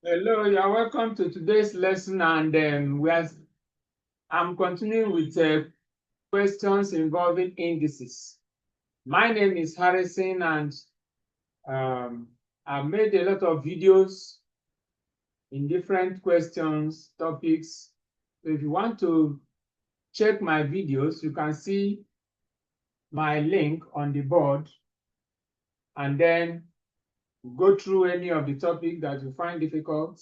Hello, you are welcome to today's lesson, and I'm continuing with questions involving indices. My name is Harrison, and I've made a lot of videos in different questions, topics. So if you want to check my videos, you can see my link on the board, and then go through any of the topics that you find difficult.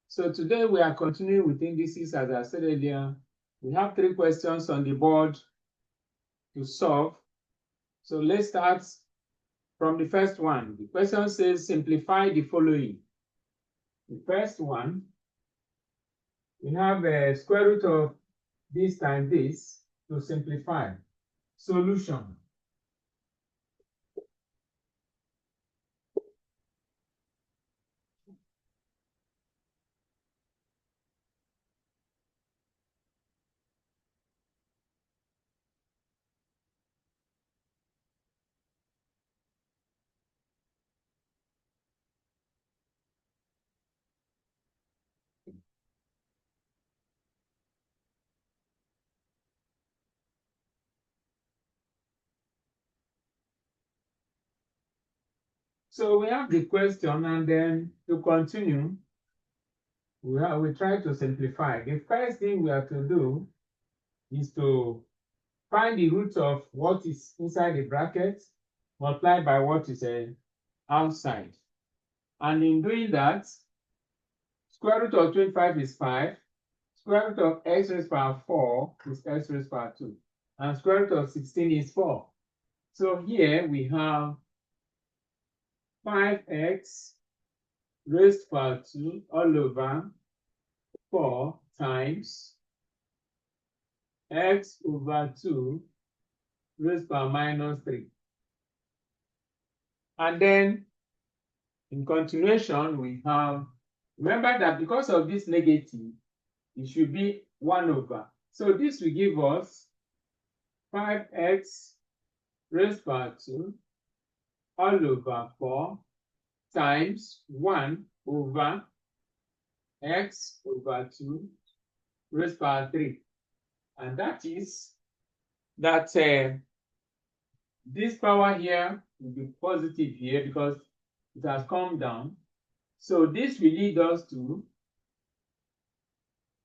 So today we are continuing with indices. As I said earlier, we have 3 questions on the board to solve. So let's start from the first one. The question says, simplify the following. The first one, we have a square root of this times this to simplify. Solution. So we have the question, and then to continue, we try to simplify. The first thing we have to do is to find the root of what is inside the bracket multiplied by what is outside. And in doing that, square root of 25 is 5. Square root of x raised to power 4 is x raised to power 2. And square root of 16 is 4. So here we have 5x raised to power 2 all over 4 times x over 2 raised to power minus 3. And then in continuation, we have, remember that because of this negative, it should be 1 over. So this will give us 5x raised to power 2 all over 4 times 1 over x over 2 raised to power 3. And that is that this power here will be positive here because it has come down. So this will lead us to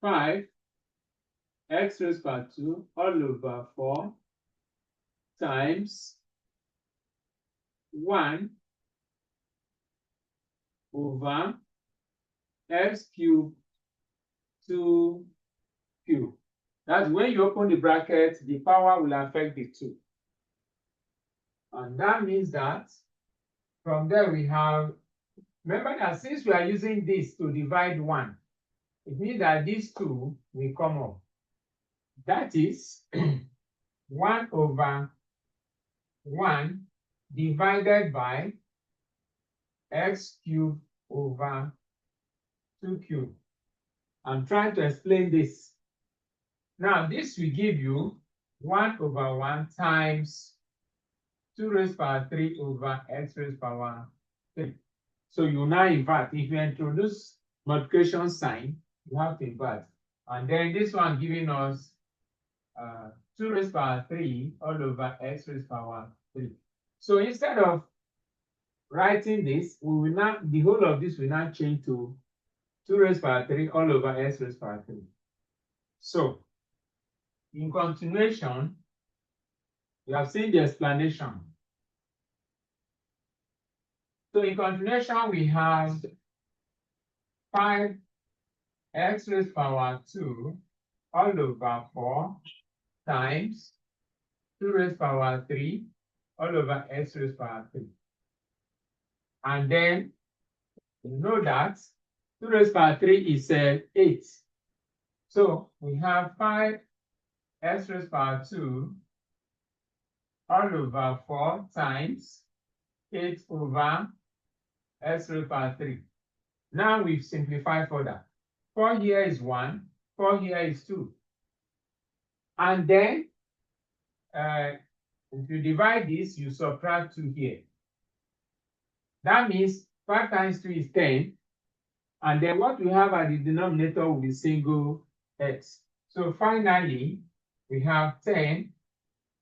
5 x raised to power 2 all over 4 times 1 over x cubed 2 cubed. That's when you open the bracket, the power will affect the 2. And that means that from there we have, remember that since we are using this to divide 1, it means that these 2 will come up. That is 1 over 1 divided by x cubed over 2 cubed. I'm trying to explain this. Now, this will give you 1 over 1 times 2 raised to power 3 over x raised to power 3. So you now invert. If you introduce multiplication sign, you have to invert. And then this one giving us 2 raised to power 3 all over x raised to power 3. So instead of writing this, we will now, the whole of this will now change to 2 raised to power 3 all over x raised to power 3. So in continuation, we have seen the explanation. So in continuation, we have 5x raised to power 2 all over 4 times 2 raised to power 3 all over x raised to power 3. And then you know that 2 raised to power 3 is 8. So we have 5x raised to power 2 all over 4 times 8 over x raised to power 3. Now we've simplified further. 4 here is 1, 4 here is 2. And then if you divide this, you subtract 2 here. That means 5 times 2 is 10. And then what we have at the denominator will be single x. So finally, we have 10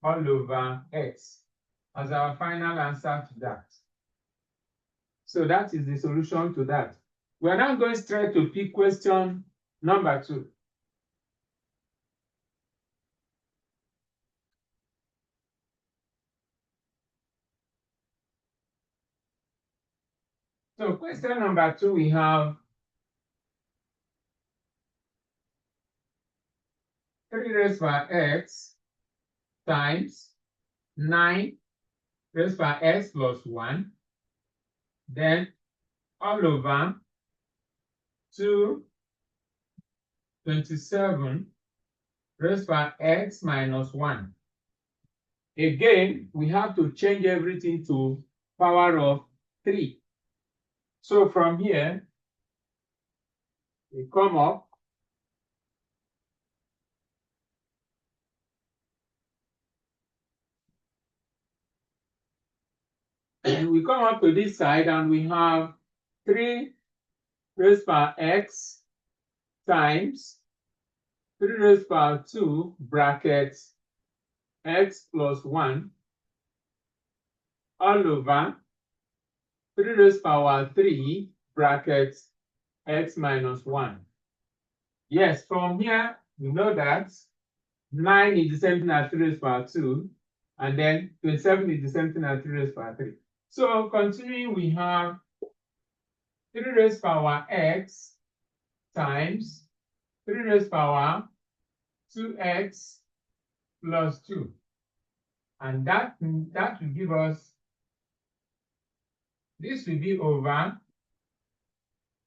all over x as our final answer to that. So that is the solution to that. We are now going straight to pick question number 2. So question number 2, we have 3 raised by x times 9 raised by x plus 1, then all over 227 raised by x minus 1. Again, we have to change everything to power of 3. So from here, we come up and we come up to this side and we have 3 raised by x times 3 raised by 2 brackets x plus 1 all over 3 raised power 3 brackets x minus 1. Yes, from here, we know that 9 is the same thing as 3 raised power 2, and then 27 is the same thing as 3 raised power 3. So continuing, we have 3 raised power x times 3 raised power 2x plus 2. And that will give us, this will be over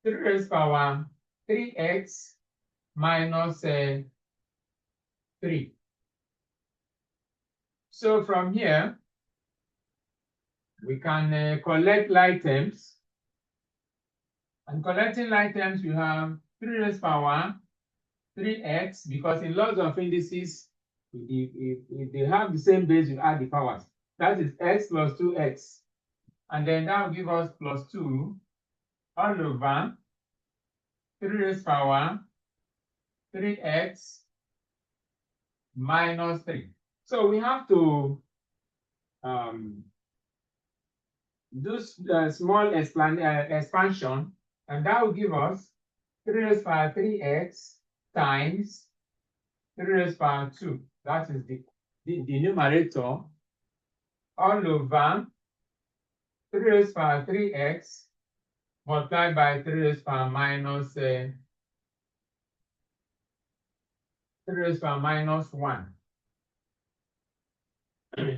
3 raised power 3x minus 3. So from here, we can collect like terms. And collecting like terms, we have 3 raised power 3x, because in lots of indices, if they have the same base, you add the powers. That is x plus 2x. And then that will give us plus 2 all over 3 raised power 3x minus 3. So we have to do small expansion, and that will give us 3 raised power 3x times 3 raised power 2. That is the numerator all over 3 raised power 3x multiplied by 3 raised power minus 3 raised power minus 1.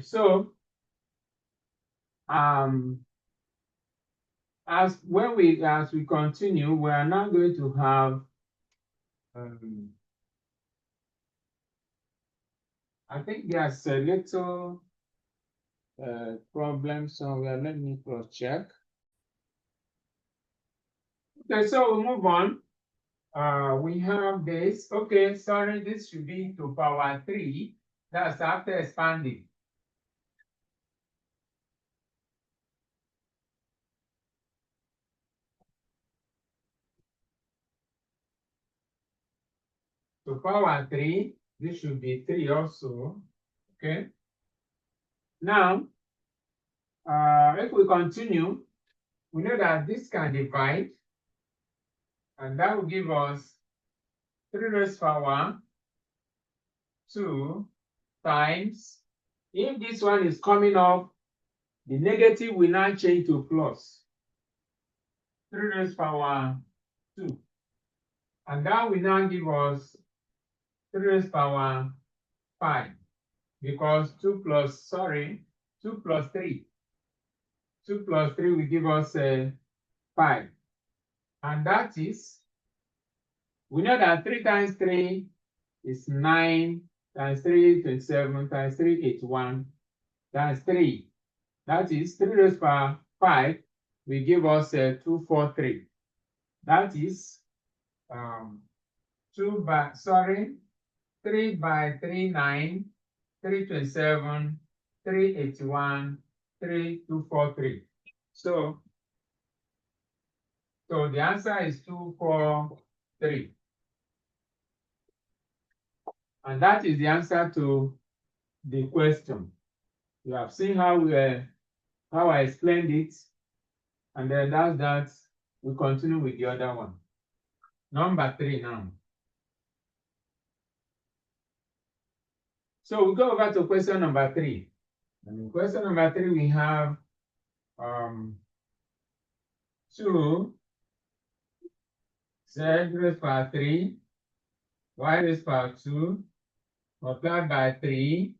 So as we continue, we are now going to have I think there's a little problem somewhere. Let me cross check. Okay, so we'll move on. We have this. Okay, sorry, this should be to power 3. That's after expanding. To power 3, this should be 3 also. Okay. Now, if we continue, we know that this can divide, and that will give us 3 raised power 2 times. If this one is coming up, the negative will now change to plus 3 raised power 2. And that will now give us 3 raised power 5, because 2 plus 3. 2 plus 3 will give us 5. And that is, we know that 3 times 3 is 9, times 3, 27, times 3, 81, times 3. That is 3 raised power 5 will give us 243. That is 3 by 3, 9, 327, 381, 3243. So So the answer is 2, 4, 3. And that is the answer to the question. You have seen how I explained it. And then that's that. We continue with the other one. Number 3 now. So we go over to question number 3. And in question number 3, we have 2 z raised to power 3 y raised to power 2 multiplied by 3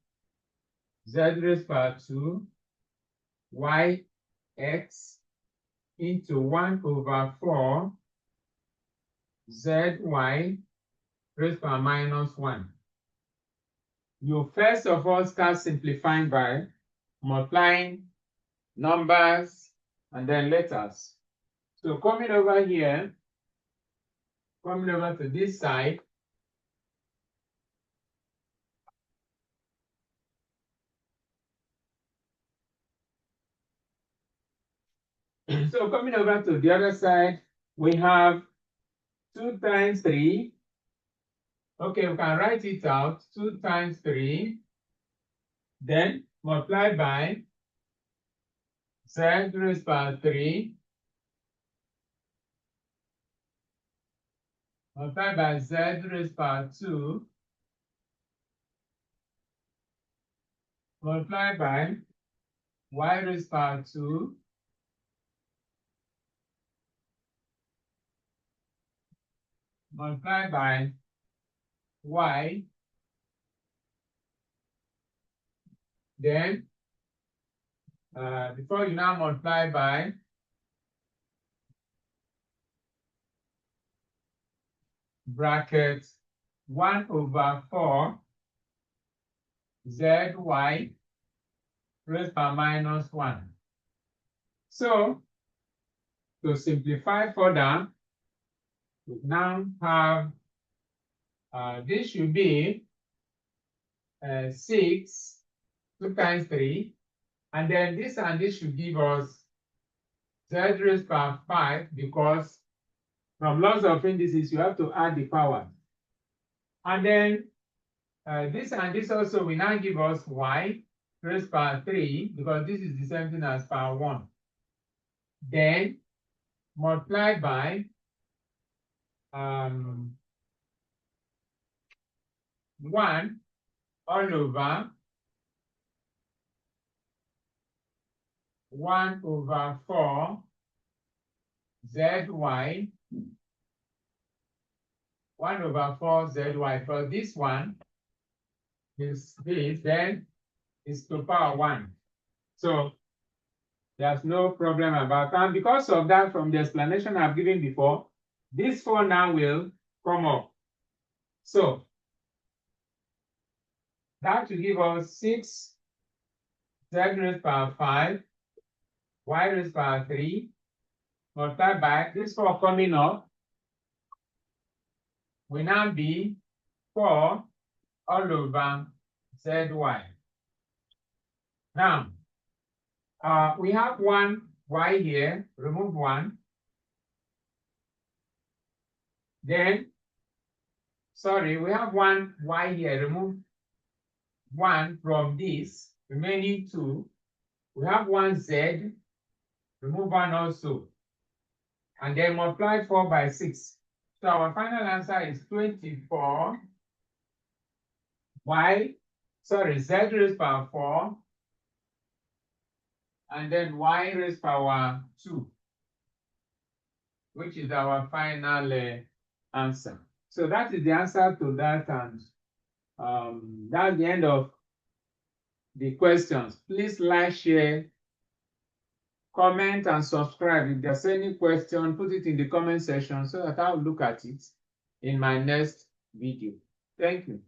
z raised to power 2 y x into 1 over 4 zy raised to power minus 1. You first of all start simplifying by multiplying numbers and then letters. So coming over here, coming over to this side, so coming over to the other side, we have 2 times 3. Okay, we can write it out. 2 times 3, then multiply by z raised to power 3, multiply by z raised to power 2, multiply by y raised to power 2, multiply by y, then before you now multiply by bracket 1 over 4 zy raised to power minus 1. So to simplify further, we now have this should be 6, 2 times 3, and then this and this should give us z raised to power 5, because from laws of indices you have to add the power. And then this and this also will now give us y raised to power 3, because this is the same thing as power 1. Then multiplied by 1 all over 1 over 4 zy 1 over 4 zy, for this one is this, then is to power 1. So there's no problem about that. And because of that, from the explanation I've given before, this 4 now will come up. So that will give us 6 z raised to power 5 y raised to power 3 multiplied by this 4 coming up will now be 4 all over zy. Now, we have 1 y here, remove 1. Then, sorry, we have 1 y here, remove 1 from this, remaining 2. We have 1 z, remove 1 also. And then multiply 4 by 6. So our final answer is 24 z raised to power 4, and then y raised to power 2, which is our final answer. So that is the answer to that, and that's the end of the questions. Please like, share, comment, and subscribe. If there's any question, put it in the comment section so that I'll look at it in my next video. Thank you.